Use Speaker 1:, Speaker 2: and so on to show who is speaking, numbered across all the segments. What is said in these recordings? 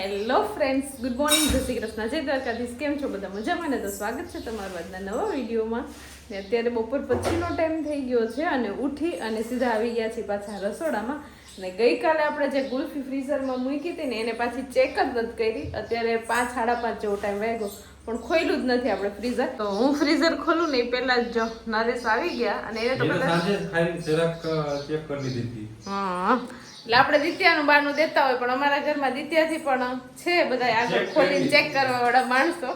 Speaker 1: Hello friends, good morning, જય શ્રી કૃષ્ણ, જય દ્વારકાધીશ. કેમ છો બધા? મજામાં ને? તો સ્વાગત છે તમારું આજના નવા વિડીયોમાં. ને અત્યારે બપોર પછીનો ટાઈમ થઈ ગયો છે અને ઉઠી અને સીધા આવી ગયા છીએ પાછા રસોડામાં. અને ગઈકાલે આપણે જે ગુલ્ફી ફ્રીઝરમાં મૂકી હતી ને એને પાછી ચેક જ નથી કરી. અત્યારે 5, 5:30 જેવો ટાઈમ વાગ્યો પણ ખોલ્યું જ નથી આપણે ફ્રીઝર. તો હું ફ્રીઝર ખોલું ને પહેલા જ નરેશ આવી ગયા અને એને તો પહેલા
Speaker 2: જરાક ચેક કરી લીધી હતી.
Speaker 1: હા, એટલે આપણે દિત્યાનું બાનું દેતા હોય પણ અમારા ઘરમાં દિત્યાથી પણ છે બધા આગળ ખોલીને ચેક કરવા વાળા માણસો.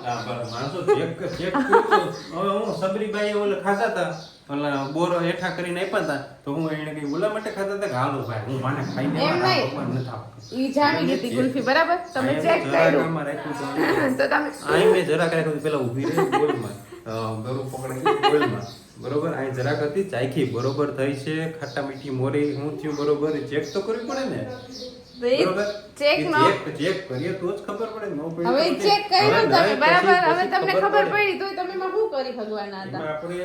Speaker 2: માણસો ચેક હવે હું સબરીબાઈ ઓલે ખાતા હતા, ઓલા બોરો હેઠા કરીને આપ્યા હતા તો હું એને કઈ ઓલા માટે ખાતા હતા કે હાલો ભાઈ હું માને ખાઈ દેવા પણ ન થાવ.
Speaker 1: ઈ જામી ગઈ હતી ગુલ્ફી, બરાબર? તમે ચેક કર્યું તો તમે
Speaker 2: આઈ મે જરાક રાખ્યું પેલા ઊભી રહી બોલમાં બરું પકડી બોલમાં બરોબર અહીં જરાક હતી ચાખી બરોબર થઈ છે, ખાટા મીઠી મોરી હું થયું બરોબર ચેક તો કરવી પડે ને. બરોબર ચેક કરીએ તો જ ખબર પડે. નો પડે
Speaker 1: હવે ચેક કર્યું તમે બરાબર, હવે તમને ખબર પડી તો તમે માં શું કરી ભગવાનના હતા.
Speaker 2: આપણે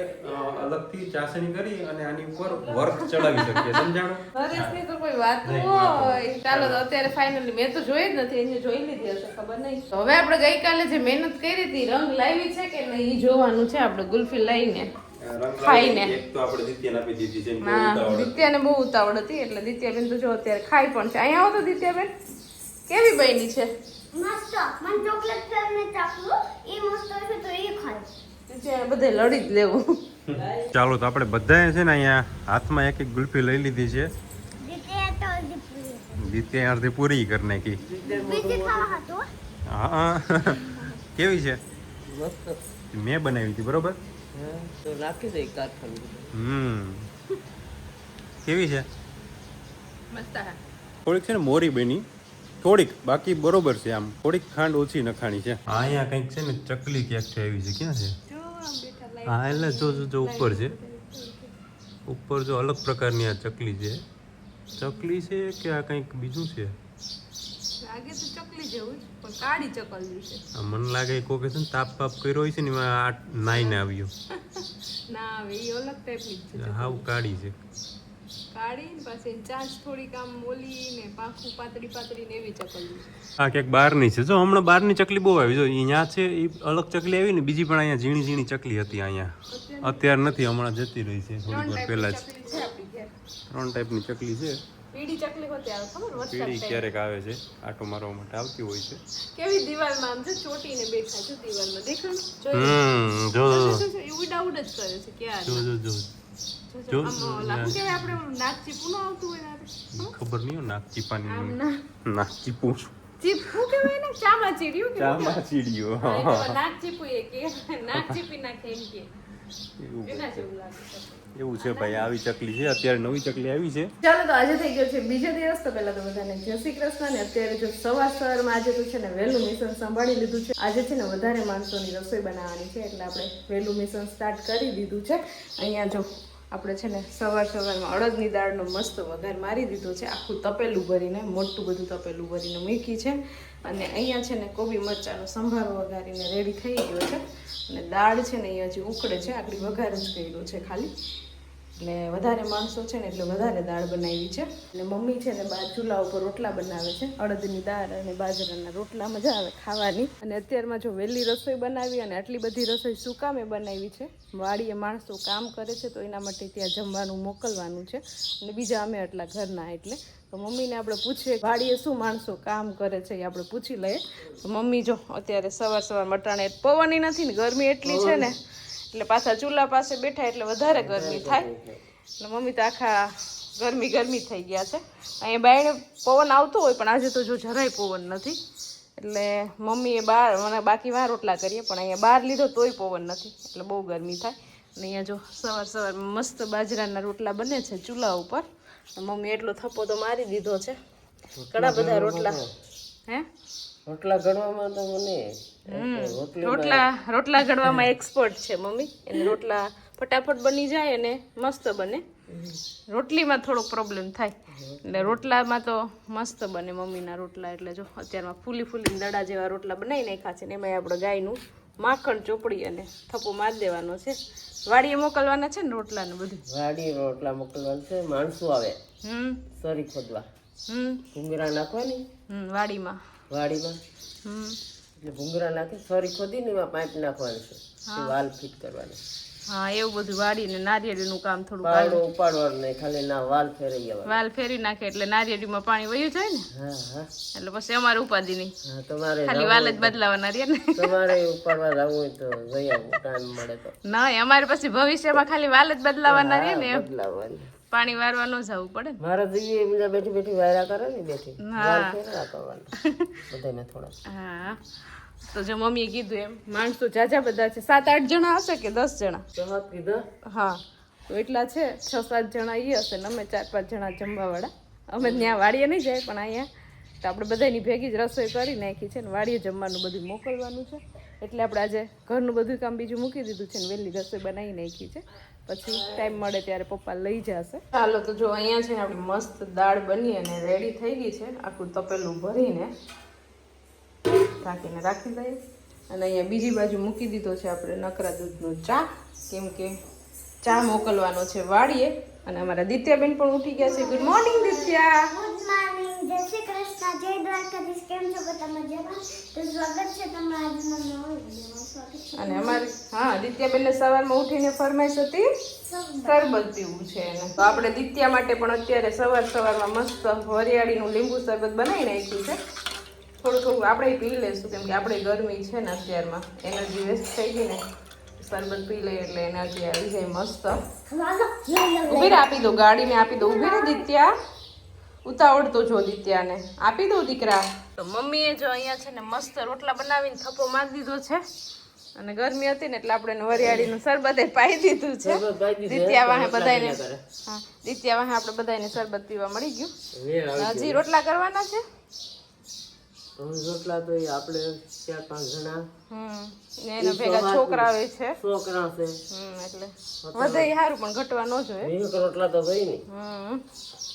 Speaker 2: અલગથી ચાસણી કરી અને આની ઉપર વર્ક ચડાવી શકીએ, સમજાણો?
Speaker 1: હરેશની તો કોઈ વાત ન હોય. ચાલો તો અત્યારે ફાઇનલી મેં તો જોઈ જ નથી, એને જોઈ લીધી હશે, ખબર નહીં. તો હવે આપણે ગઈકાલે જે મહેનત કરી હતી, રંગ લાવી છે કે નહીં ઈ જોવાનું છે. આપણે ગુલ્ફી લઈને ખાઈને
Speaker 2: એક તો આપણે દિત્યાને આપી દીધી છે.
Speaker 1: હા, દિત્યાને બહુ ઉતાવળ હતી એટલે દિત્યાબેન તો જો અત્યારે ખાઈ પણ છે. અહીંયા આવો તો દિત્યાબેન, કેવી બની છે?
Speaker 3: મસ્ત. મને ચોકલેટ ફ્લેવર ચાખવું એ મસ્ત છે તો એ ખાય.
Speaker 1: દિત્યાને બધે લડી જ લેવું.
Speaker 2: ચાલો તો આપણે બધાએ છે ને અહીંયા હાથમાં એક ગુલ્ફી લઈ લીધી છે. દિત્યા અડધી પૂરી કરી નાખી.
Speaker 3: બીજી ખાવા હતો.
Speaker 2: હા કેવી છે? મેં બનાવી હતી બરોબર.
Speaker 4: તો નાખી દે કારખાનું.
Speaker 2: કેવી છે?
Speaker 1: મસ્ત હા.
Speaker 2: થોડીક છે ને મોરી બની, થોડીક, બાકી બરોબર છે. આમ થોડીક ખાંડ ઓછી નખાણી છે. અહીંયા કંઈક છે ને ચકલી ક્યાંક છે, આવી છે. ક્યાં છે? હા એટલે જો ઉપર છે, ઉપર જો અલગ પ્રકારની આ ચકલી છે. ચકલી છે કે આ કંઈક બીજું છે?
Speaker 1: લાગે તો ચકલી જેવું જ પણ કાળી ચકલિયું છે.
Speaker 2: મને લાગે કોકે છે ને તાપ કર્યો હોય છે ને એમાં આ નાઈને આવ્યું.
Speaker 1: ના હવે ઈ અલગ ટાઈપની જ છે.
Speaker 2: હાવ કાળી છે.
Speaker 1: કાળી ને પાછી ચાંચ થોડીક આમ ઓલી ને પાખું પાતળી ને એવી ચકલિયું છે.
Speaker 2: આ ક્યાંક બહારની છે. જો હમણાં બહારની ચકલી બહુ આવી. જો અહીંયા છે એ અલગ ચકલી આવી ને, બીજી પણ અહીંયા ઝીણી ઝીણી ચકલી હતી અહીંયા. અત્યારે નથી, હમણાં જતી રહી છે થોડીક વાર પહેલા જ. 3 ટાઈપની ચકલી છે.
Speaker 1: પીળી ચકલી હોતી આવે ખબર?
Speaker 2: પીળી ક્યારેક આવે છે, આટો મારવા માટે આવતી હોય છે.
Speaker 1: કેવી દિવાલમાં આમ છે ચોટીને બેઠા છે દિવાલમાં, દેખાણ?
Speaker 2: જો
Speaker 1: એ ઉડા ઉડ જ કરે છે. ક્યાં
Speaker 2: જો
Speaker 1: લાગુ કેવાય આપણે નાક ચીપું ન આવતું હોય ને
Speaker 2: ખબર નહીં હો, નાક ચીપાની નાક ચીપું છું.
Speaker 1: ચીપું કેવાય ને, ચામા ચીડ્યું કે
Speaker 2: ચામાં ચીડિયો.
Speaker 1: નાક ચીપું એ કે નાક ચીપી નાખે એમ કે એના જેવું લાગે છે.
Speaker 2: એવું છે ભાઈ, આવી ચકલી છે. અત્યારે નવી ચકલી આવી છે.
Speaker 1: ચાલો તો આજે થઈ ગયો છે બીજો દિવસ. તો પહેલા તો બધાને જય શ્રી કૃષ્ણ. ને અત્યારે જો સવારમાં આજે તો છે ને વહેલું મિશન સંભાળી લીધું છે. આજે છે ને વધારે માણસોની રસોઈ બનાવવાની છે એટલે આપણે વહેલું મિશન સ્ટાર્ટ કરી દીધું છે. અહીંયા જો આપણે છે ને સવારમાં અડદની દાળનો મસ્ત વઘાર મારી દીધો છે. આખું તપેલું ભરીને, મોટું બધું તપેલું ભરીને મૂકી છે. અને અહીંયા છે ને કોબી મરચાંનો સંભારો વઘારીને રેડી થઈ ગયો છે. અને દાળ છે ને અહીંયા જે ઉકળે છે, આખી વઘાર જ કર્યો છે ખાલી. એટલે વધારે માણસો છે ને એટલે વધારે દાળ બનાવી છે. અને મમ્મી છે ને ચૂલા ઉપર રોટલા બનાવે છે, અડદની દાળ અને બાજરાના રોટલા. મજા આવે ખાવાની. અને અત્યારમાં જો વહેલી રસોઈ બનાવી અને આટલી બધી રસોઈ શું કામે બનાવી છે? વાડીએ માણસો કામ કરે છે તો એના માટે ત્યાં જમવાનું મોકલવાનું છે. અને બીજા અમે આટલા ઘરના એટલે તો મમ્મીને આપણે પૂછીએ વાડીએ શું માણસો કામ કરે છે એ આપણે પૂછી લઈએ. તો મમ્મી જો અત્યારે સવાર મટાણે પવનની નથી ને, ગરમી એટલી છે ને એટલે પાછા ચૂલા પાસે બેઠા એટલે વધારે ગરમી થાય. એટલે મમ્મી તો આખા ગરમી થઈ ગયા છે. અહીંયા બાયણે પવન આવતો હોય પણ આજે તો જો જરાય પવન નથી. એટલે મમ્મીએ મને બાકી વાર રોટલા કરીએ પણ અહીંયા બહાર લીધો તોય પવન નથી એટલે બહુ ગરમી થાય. અને અહીંયા જો સવારમાં મસ્ત બાજરાના રોટલા બને છે ચૂલા ઉપર. મમ્મી એટલો થપ્પો તો મારી દીધો છે. ઘણા બધા રોટલા હે
Speaker 4: રોટલા ઘડવામાં તો મને
Speaker 1: રોટલા ઘડવામાં એક્સપર્ટ છે મમ્મી. એને રોટલા ફટાફટ બની જાય અને મસ્ત બને. રોટલીમાં થોડો પ્રોબ્લેમ થાય એટલે રોટલામાં તો મસ્ત બને મમ્મીના રોટલા. એટલે જો અત્યારમાં ફૂલી દડા જેવા રોટલા બનાવી નાખ્યા છે ને એમાં આપણે ગાયનું માખણ ચોપડી અને થપ્પો મારી દેવાનો છે. વાડીએ મોકલવાના છે ને રોટલા ને બધું?
Speaker 4: વાડીએ રોટલા મોકલવાના છે. માણસો આવે સરી ખોદવા, ભૂંગરા નાખવાની વાડીમાં
Speaker 1: હમ
Speaker 4: એટલે ભૂંગરા નાખી સોરી ખોદીને એમાં પાઇપ નાખવાનું છે એ વાલ ફિટ કરવાનું
Speaker 1: હા એવું બધું વાળીને નારિયેળીનું કામ થોડું
Speaker 4: પાવડો ઉપાડવાનું નહીં ખાલી ના વાલ ફેરવી જવાનું
Speaker 1: વાલ ફેરી નાખે એટલે નારિયેળીમાં પાણી વયું જાય ને
Speaker 4: હા હા
Speaker 1: એટલે પછી અમારે ઉપાધિ નહીં
Speaker 4: હા તમારે
Speaker 1: ખાલી વાલ જ બદલાવાના રહ્યા ને
Speaker 4: તમારે ઉપાડવા જવું હોય તો જઈ આવું ટાઈમ મળે તો
Speaker 1: ના અમારે પછી ભવિષ્યમાં ખાલી વાલ જ બદલાવાના રહે ને એમ
Speaker 4: બદલાવવાની
Speaker 1: પાણી વારવા ન જવું પડે ને
Speaker 4: મારા દીદી બધા બેઠી બેઠી વાયરા કરે ને બેઠી
Speaker 1: હા.
Speaker 4: વાલ ફેરવા કરવાના બધાને થોડા
Speaker 1: હા તો જો મમ્મીએ કીધું એમ માણસો જાજા બધા છે 7-8 જણા હશે કે 10 જણા
Speaker 4: ચમક કીધો
Speaker 1: હા તો એટલા છે 6-7 જણા એ હશે ને અમે 4-5 જણા જમવાવાળા અમે ત્યાં વાડીએ નહીં જાય પણ અહીંયા તો આપણે બધાની ભેગી જ રસોઈ કરી નાખી છે ને વાડીએ જમવાનું બધું મોકલવાનું છે એટલે આપણે આજે ઘરનું બધું કામ બીજું મૂકી દીધું છે ને વહેલી રસોઈ બનાવી નાખી છે પછી ટાઈમ મળે ત્યારે પપ્પા લઈ જશે ચાલો તો જો અહીંયા છે ને આપણી મસ્ત દાળ બની અને રેડી થઈ ગઈ છે આખું તપેલું ભરીને ઢાંકીને રાખી દઈએ અને અહીંયા બીજી બાજુ મૂકી દીધો છે આપણે નકરા દૂધનો ચા કેમ કે ચા મોકલવાનો છે વાડીએ અને અમારા દિત્યાબેન પણ ઉઠી ગયા છે good morning Ditya
Speaker 3: good morning જય શ્રી કૃષ્ણ જય દ્વારકાધીશ કેમ છો બધા મજામાં તો સ્વાગત છે તમારા આજના નવા વિડીયોમાં સ્વાગત છે
Speaker 1: અને અમારી હા દિત્યાબેનને સવારમાં ઉઠીને ફરમાઈશ હતી શરબત પીવું છે એને તો આપણે દિત્યા માટે પણ અત્યારે સવારમાં મસ્ત વરિયાળીનું લીંબુ શરબત બનાવી નાખ્યું છે થોડું આપણે પી લઈશું કેમ કે આપણે ગરમી છે ને અત્યારમાં એનર્જી વેસ્ટ થઈ ગઈ ને શરબત પી લઈએ એટલે એનર્જી આવી જાય મસ્ત ઉભી રે આપી દો ગાડીને આપી દો ઉભી રે દિત્યા ઉતાવળતો જો દિત્યાને આપી દો દીકરા તો મમ્મીએ જો અહીંયા છે ને મસ્ત રોટલા બનાવીને થપ્પો મારી દીધો છે અને ગરમી હતી ને એટલે આપણે વરિયાળીનું શરબત પાઈ દીધું છે દિત્યા વાહે બધાને હા દિત્યા વાહે આપણે બધાને શરબત પીવા મળી ગયું હજી રોટલા કરવાના છે
Speaker 4: રોટલા તો આપણે 4-5 જણા
Speaker 1: એના ભેગા છોકરાઓ છે
Speaker 4: છોકરા છે
Speaker 1: એટલે વધે સારું પણ ઘટવા ન જોઈએ
Speaker 4: એક રોટલા તો ગઈ ને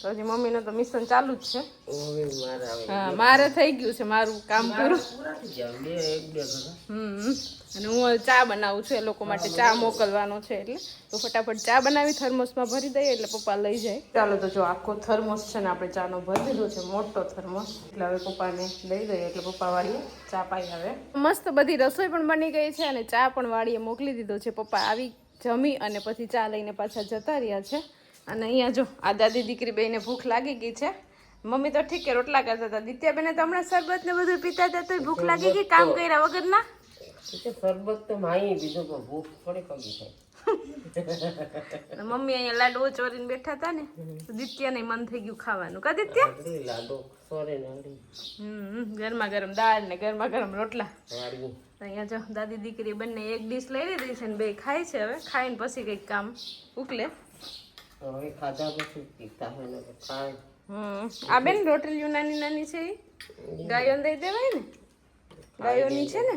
Speaker 1: તો હજી મમ્મીનું તો મિશન ચાલુ જ છે
Speaker 4: હવે મારે આવે
Speaker 1: હા મારે થઈ ગયું છે મારું કામ પૂરું
Speaker 4: પૂરા થઈ જાય બે ઘણા
Speaker 1: અને હું ચા બનાવું છું એ લોકો માટે ચા મોકલવાનો છે એટલે તો ફટાફટ ચા બનાવી થર્મોસમાં ભરી દઈએ એટલે પપ્પા લઈ જાય ચાલો તો જો આખો થર્મોસ છે ને આપણે ચાનો ભરી દીધો છે મોટો થર્મોસ એટલે હવે પપ્પાને દઈ દઈએ એટલે પપ્પા વાળીએ ચા પાઈ આવે મસ્ત બધી રસોઈ પણ બની ગઈ છે અને ચા પણ વાળીએ મોકલી દીધો છે પપ્પા આવી જમી અને પછી ચા લઈને પાછા જતા રહ્યા છે અને અહીંયા જો આ દાદી દીકરી બેને ભૂખ લાગી ગઈ છે મમ્મી તો ઠીક કે રોટલા કરતા હતા દિત્યાબેને તો હમણાં શરબત ને બધું પીતા હતા તો ભૂખ લાગી ગઈ કામ કર્યા વગર ના
Speaker 4: શરબત તો માઈ દીધું પણ ભૂખ થોડી કમી થાય
Speaker 1: મમ્મી અહીંયા લાડવો ચોરીને બેઠા હતા ને તો દિત્યાને મન થઈ ગયું ખાવાનું કા દિત્યા
Speaker 4: લાડો સોરે ને
Speaker 1: ગરમા ગરમ દાળ ને ગરમા ગરમ રોટલા
Speaker 4: વાડી
Speaker 1: અહીંયા જો દાદી દીકરી બંને એક ડીશ લઈ લીધી છે ને બે ખાય છે હવે ખાઈને પછી કંઈક કામ ઉકલે
Speaker 4: હવે ખાધા પછી પીતા હોય ને ખાય
Speaker 1: આ બેન રોટલીઓ નાની નાની છે એ ગાયોને દઈ દેવાય ને ગાયોની છે ને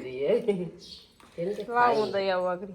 Speaker 1: વાહ હું દઈ આવું આગળ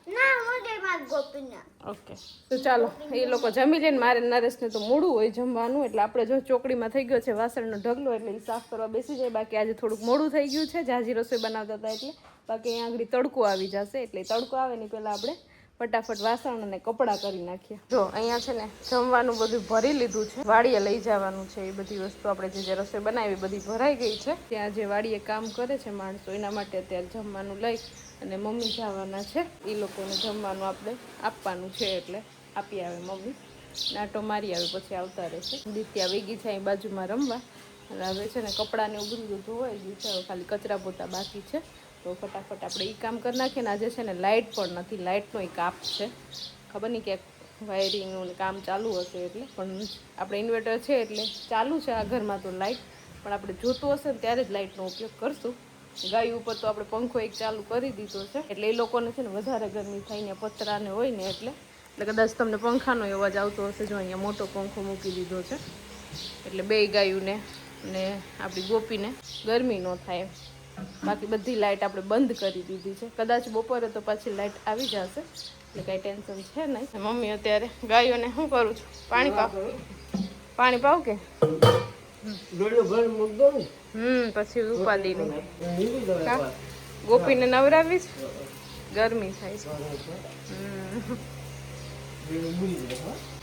Speaker 3: ના હું ગઈ માર ગોપીના
Speaker 1: ઓકે તો ચાલો એ લોકો જમી લે ને મારે નરેશને તો મોડું હોય જમવાનું એટલે આપણે જો ચોકડીમાં થઈ ગયો છે વાસણનો ઢગલો એટલે એ સાફ કરવા બેસી જાય બાકી આજે થોડુંક મોડું થઈ ગયું છે જાજી રસોઈ બનાવતા હતા એટલે બાકી અહીંયા આગળ તડકો આવી જશે એટલે તડકો આવે ને પહેલાં આપણે ફટાફટ વાસણ અને કપડાં કરી નાખીએ જો અહીંયા છે ને જમવાનું બધું ભરી લીધું છે વાડીએ લઈ જવાનું છે એ બધી વસ્તુ આપણે જે રસોઈ બનાવી બધી ભરાઈ ગઈ છે ત્યાં જે વાડીએ કામ કરે છે માણસો એના માટે અત્યારે જમવાનું લઈ અને મમ્મી જવાના છે એ લોકોને જમવાનું આપણે આપવાનું છે એટલે આપી આવે મમ્મી નાટો મારી આવે પછી આવતા રહેશે દિત્યા વેગી છે અહીં બાજુમાં રમવા અને હવે છે ને કપડાને એવું બધું ધોવાઈ ગયું છે હવે ખાલી કચરા પોતા બાકી છે તો ફટાફટ આપણે એ કામ કરી નાખીએ ને આજે છે ને લાઇટ પણ નથી લાઇટનો એક કાપ છે ખબર નહીં ક્યાંક વાયરિંગનું કામ ચાલુ હશે એટલે પણ આપણે ઇન્વર્ટર છે એટલે ચાલુ છે આ ઘરમાં તો લાઇટ પણ આપણે જોતું હશે ને ત્યારે જ લાઇટનો ઉપયોગ કરશું ગાય ઉપર તો આપણે પંખો એક ચાલુ કરી દીધો છે એટલે એ લોકોને છે ને વધારે ગરમી થઈને પતરાને હોય ને એટલે કદાચ તમને પંખાનો અવાજ આવતો હશે જો અહીંયા મોટો પંખો મૂકી દીધો છે એટલે બે ગાયોને ને આપણી ગોપીને ગરમી ન થાય બાકી બધી લાઇટ આપણે બંધ કરી દીધી છે કદાચ બપોરે તો પાછી લાઇટ આવી જશે એટલે કાંઈ ટેન્શન છે નહીં મમ્મી અત્યારે ગાયોને શું કરું છું પાણી પાવ કે પછી ઉપાધિ નહીં ગોપીને નવરાવીશ ગરમી થાય છે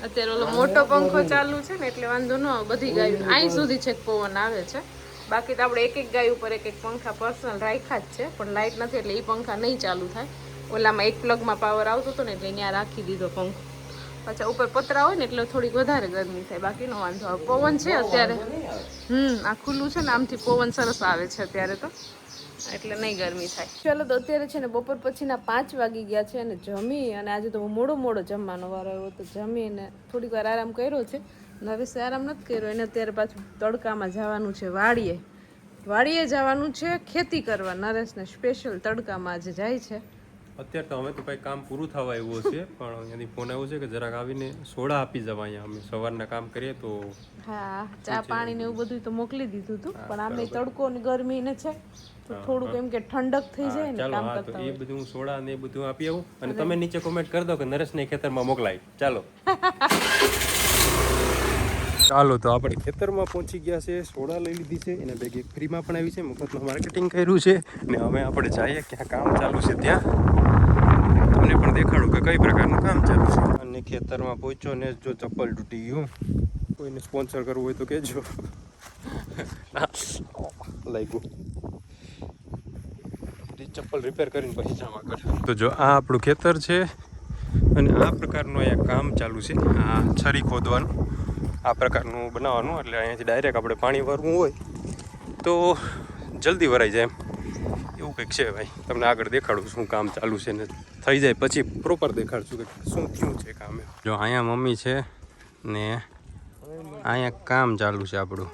Speaker 1: અત્યારે ઓલો મોટો પંખો ચાલુ છે ને એટલે વાંધો ન આવે બધી ગાયો અહીં સુધી છે પવન આવે છે બાકી તો આપણે એક એક ગાય ઉપર એક એક પંખા પર્સનલ રાખ્યા જ છે, પણ લાઇટ નથી એટલે એ પંખા નહીં ચાલુ થાય. ઓલામાં એક પ્લગમાં પાવર આવતો હતો ને એટલે ત્યાં રાખી દીધો પંખો. પાછા ઉપર પતરા હોય ને એટલે થોડીક વધારે ગરમી થાય, બાકીનો વાંધો આવે. પવન છે અત્યારે, આ ખુલ્લું છે ને આમથી પવન સરસ આવે છે અત્યારે તો, એટલે નહીં ગરમી થાય. ચાલો તો અત્યારે છે ને બપોર પછીના 5 વાગી ગયા છે અને જમી અને આજે તો મોડો જમવાનો વારો આવ્યો તો જમીને થોડીક વાર આરામ કર્યો છે. નરેશે આરામ નથી કર્યો, એને અત્યારે પાછું તડકામાં જવાનું છે વાડીએ જવાનું છે ખેતી કરવા. નરેશને સ્પેશિયલ તડકામાં આજે જાય છે.
Speaker 2: અત્યારે તો અમે તો કઈ કામ પૂરું થવા આવ્યું છે, પણ અહીંયાથી ફોન આવ્યો છે કે જરાક આવીને સોડા આપી જવા. અહીંયા અમે સવારના કામ કરીએ તો
Speaker 1: હા ચા પાણી ને એવું બધું તો મોકલી દીધું હતું, પણ આમે તડકો ને ગરમી ને છે તો થોડુંક એમ કે ઠંડક થઈ જાય ને કામ કરતા હોય.
Speaker 2: એ બધું સોડા ને એ બધું આપી આવું અને તમે નીચે કોમેન્ટ કરી દો કે નરેશને ખેતરમાં મોકલાય. ચાલો તો આપણે ખેતરમાં પહોંચી ગયા છે. સોડા લઈ લીધી છે, એના ભેગી ફ્રીમાં પણ આવી છે, મફતમાં માર્કેટિંગ કર્યું છે ને હવે આપણે જઈએ ક્યાં કામ ચાલુ છે ત્યાં તમને પણ દેખાડું કે કઈ પ્રકારનું કામ ચાલુ છે. અને ખેતરમાં પહોંચ્યો ને જો ચપ્પલ તૂટી ગયું, કોઈને સ્પોન્સર કરવું હોય તો કહેજો. લાગ્યું ચપ્પલ રિપેર કરીને પછી જાવ આગળ. તો જો આ આપણું ખેતર છે અને આ પ્રકારનું અહીંયા કામ ચાલુ છે. આ છરી ખોદવાનું આ પ્રકારનું બનાવવાનું, એટલે અહીંયાથી ડાયરેક્ટ આપણે પાણી ભરવું હોય તો જલ્દી ભરાઈ જાય એવું કંઈક છે ભાઈ. તમને આગળ દેખાડું શું કામ ચાલુ છે ને થઈ જાય પછી પ્રોપર દેખાડશું કે શું થયું છે કામ. જો અહીંયા મમ્મી છે ને અહીંયા કામ ચાલુ છે આપણું,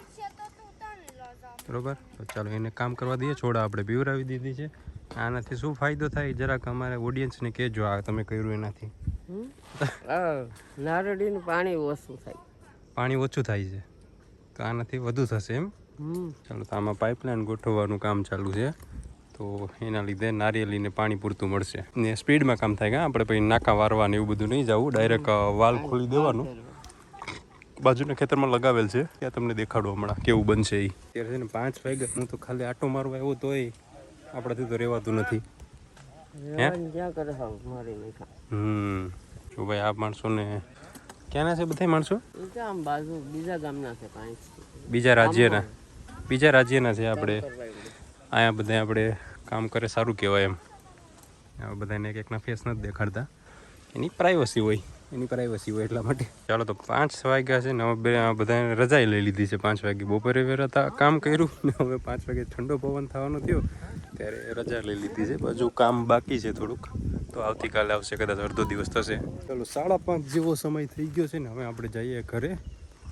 Speaker 2: બરોબર. તો ચાલો એને કામ કરવા દઈએ. છોડા આપણે પીવરાવી દીધી છે. આનાથી શું ફાયદો થાય જરાક અમારે ઓડિયન્સને કહેજો, આ તમે કર્યું એનાથી.
Speaker 4: નારળીનું પાણી ઓછું થાય.
Speaker 2: પાણી ઓછું થાય છે તો આનાથી વધુ થશે એમ. ચાલો તો આમાં પાઇપલાઇન ગોઠવવાનું કામ ચાલુ છે, તો એના લીધે નારિયેળીને પાણી પૂરતું મળશે ને સ્પીડમાં કામ થાય. કે આપણે પછી નાકા વારવાનું એવું બધું નહીં જવું, ડાયરેક્ટ વાલ ખોલી દેવાનું. બાજુના ખેતરમાં લગાવેલ છે, ત્યાં તમને દેખાડો હમણાં કેવું બનશે એ. અત્યારે છે ને 5 વાગ્યા, હું તો ખાલી આટો મારવા આવ્યો તોય આપણાથી તો રહેવાતું નથી. જો ભાઈ આ માણસોને ક્યાંના છે બધા માણસો?
Speaker 4: બીજા ગામના છે,
Speaker 2: બીજા રાજ્યના છે. આપણે અહીંયા બધા આપણે કામ કરે સારું કહેવાય એમ. બધાને એક એકના ફેસ નથી દેખાડતા, એની પ્રાઇવસી હોય એટલા માટે. ચાલો તો 5 વાગ્યા છે ને હવે બધાને રજાઈ લઈ લીધી છે. 5 વાગે બપોરે વેરાતા કામ કર્યું ને હવે 5 વાગે ઠંડો પવન થવાનો થયો ત્યારે રજા લઈ લીધી છે. બાજુ કામ બાકી છે થોડુંક, તો આવતીકાલે આવશે, કદાચ અડધો દિવસ થશે. ચાલો 5:30 જેવો સમય થઈ ગયો છે ને હવે આપણે જઈએ ઘરે.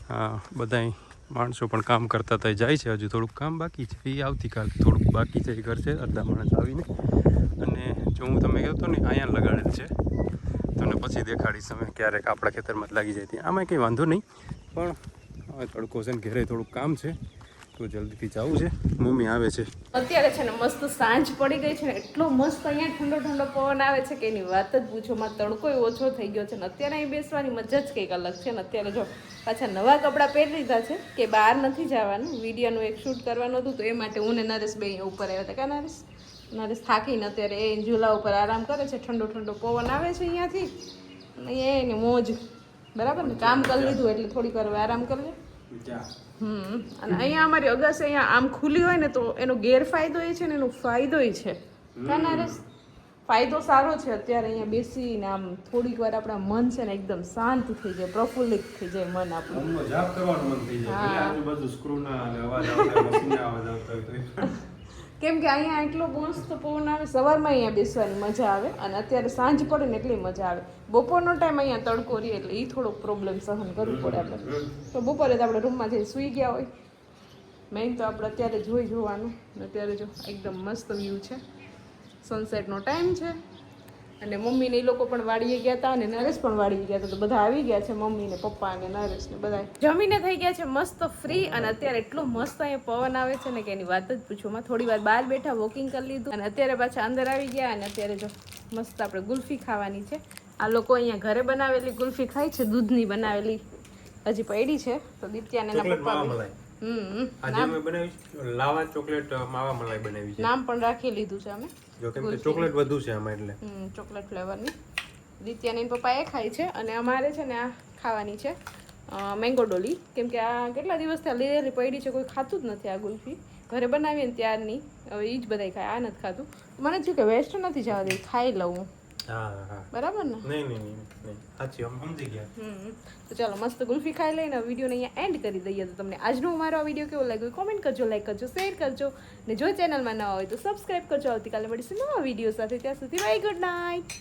Speaker 2: હા બધા માણસો પણ કામ કરતા હતા જાય છે, હજુ થોડુંક કામ બાકી છે, એ આવતીકાલે થોડુંક બાકી છે. એ ઘર છે અડધા માણસ આવીને. અને જો હું તમે કહો તો ને અહીંયા લગાડેલ છે, તમને પછી દેખાડીશ. તમે ક્યારેક આપણા ખેતરમાં જ લાગી જાય ત્યાં, આમાં કંઈ વાંધો નહીં, પણ હવે તડકો છે ને ઘરે થોડુંક કામ છે તો જલ્દીથી જવું છે. મમ્મી આવે છે
Speaker 1: અત્યારે છે ને મસ્ત સાંજ પડી ગઈ છે ને એટલો મસ્ત અહીંયા ઠંડો પવન આવે છે કે એની વાત જ પૂછો માં. તડકોય ઓછો થઈ ગયો છે ને અત્યારે અહીં બેસવાની મજા જ કંઈક અલગ છે. ને અત્યારે જો પાછા નવા કપડાં પહેરી લીધા છે કે બહાર નથી જવાનું, વિડીયોનું એક શૂટ કરવાનું હતું તો એ માટે હું ને નરેશ બે અહીંયા ઉપર આવ્યા હતા. કે નરેશ થાકીને અત્યારે એ ઝૂલા ઉપર આરામ કરે છે. ઠંડો પવન આવે છે અહીંયાથી, એની મોજ બરાબર ને. કામ કરી લીધું એટલે થોડીક વાર આરામ કરી લે. અને અહીંયા અમારી અગાસી અહીંયા આમ ખુલ્લી હોય ને તો એનો ગેરફાયદો એ છે ને એનો ફાયદો છે. નરેશ ફાયદો સારો છે, અત્યારે અહીંયા બેસીને આમ થોડીક વાર આપણા મન છે ને એકદમ શાંત થઈ જાય, પ્રફુલ્લિત થઈ જાય મન આપણું.
Speaker 2: મજાક કરવાનું મન થઈ જાય, આજુબાજુ સ્ક્રૂના અવાજ આવતા, મશીનના અવાજ આવતા.
Speaker 1: કેમ કે અહીંયા એટલો મસ્ત પવન આવે, સવારમાં અહીંયા બેસવાની મજા આવે અને અત્યારે સાંજ પડે ને એટલી મજા આવે. બપોરનો ટાઈમ અહીંયા તડકો રહે એટલે એ થોડોક પ્રોબ્લેમ સહન કરવું પડે આપણે. તો બપોરે તો આપણે રૂમમાંથી સૂઈ ગયા હોય, મેઇન તો આપણે અત્યારે જોવાનું. અત્યારે જો એકદમ મસ્ત વ્યૂ છે, સનસેટનો ટાઈમ છે. અને મમ્મીને એ લોકો પણ વાડીએ ગયા હતા અને નરેશ પણ વાડીએ ગયા હતા, તો બધા આવી ગયા છે, મમ્મી ને પપ્પા અને નરેશ ને બધા જમીને થઈ ગયા છે મસ્ત ફ્રી. અને અત્યારે એટલો મસ્ત અહીંયા પવન આવે છે ને કે એની વાત જ પૂછોમાં. થોડી વાર બહાર બેઠા વોકિંગ કરી લીધું અને અત્યારે પાછા અંદર આવી ગયા. અને અત્યારે જો મસ્ત આપણે ગુલ્ફી ખાવાની છે. આ લોકો અહીંયા ઘરે બનાવેલી ગુલ્ફી ખાય છે, દૂધની બનાવેલી હજી પડી છે. તો દિત્યાને એના પપ્પા
Speaker 2: લાવા ચોકલેટ માવા મલાઈ બનાવી છે,
Speaker 1: નામ પણ રાખી લીધું છે અમે.
Speaker 2: જો કેમ કે ચોકલેટ વધુ છે આમાં એટલે
Speaker 1: ચોકલેટ ફ્લેવરની. દિત્યાની પપ્પા એ ખાય છે અને અમારે છે ને આ ખાવાની છે મેંગો ડોલી. કેમ કે આ કેટલા દિવસથી લીધેલી પડી છે, કોઈ ખાતું જ નથી આ ગુલ્ફી. ઘરે બનાવીએ ને ત્યારની હવે એ જ બધાય ખાય આ નથી ખાતું મને થયું કે વેસ્ટ નથી જવા દે ખાઈ લઉં
Speaker 2: હા હા
Speaker 1: બરાબર ને
Speaker 2: નહીં સાચી આમ સમજી ગયા
Speaker 1: તો ચાલો મસ્ત ગુલ્ફી ખાઈ લઈને વિડીયોને અહીંયા એન્ડ કરી દઈએ તો તમને આજનો મારો આ વિડીયો કેવો લાગ્યો કોમેન્ટ કરજો લાઈક કરજો શેર કરજો ને જો ચેનલમાં નવા હોય તો સબસ્ક્રાઈબ કરજો આવતીકાલે મળીશું નવા વિડીયો સાથે ત્યાં સુધી બાય ગુડ નાઇટ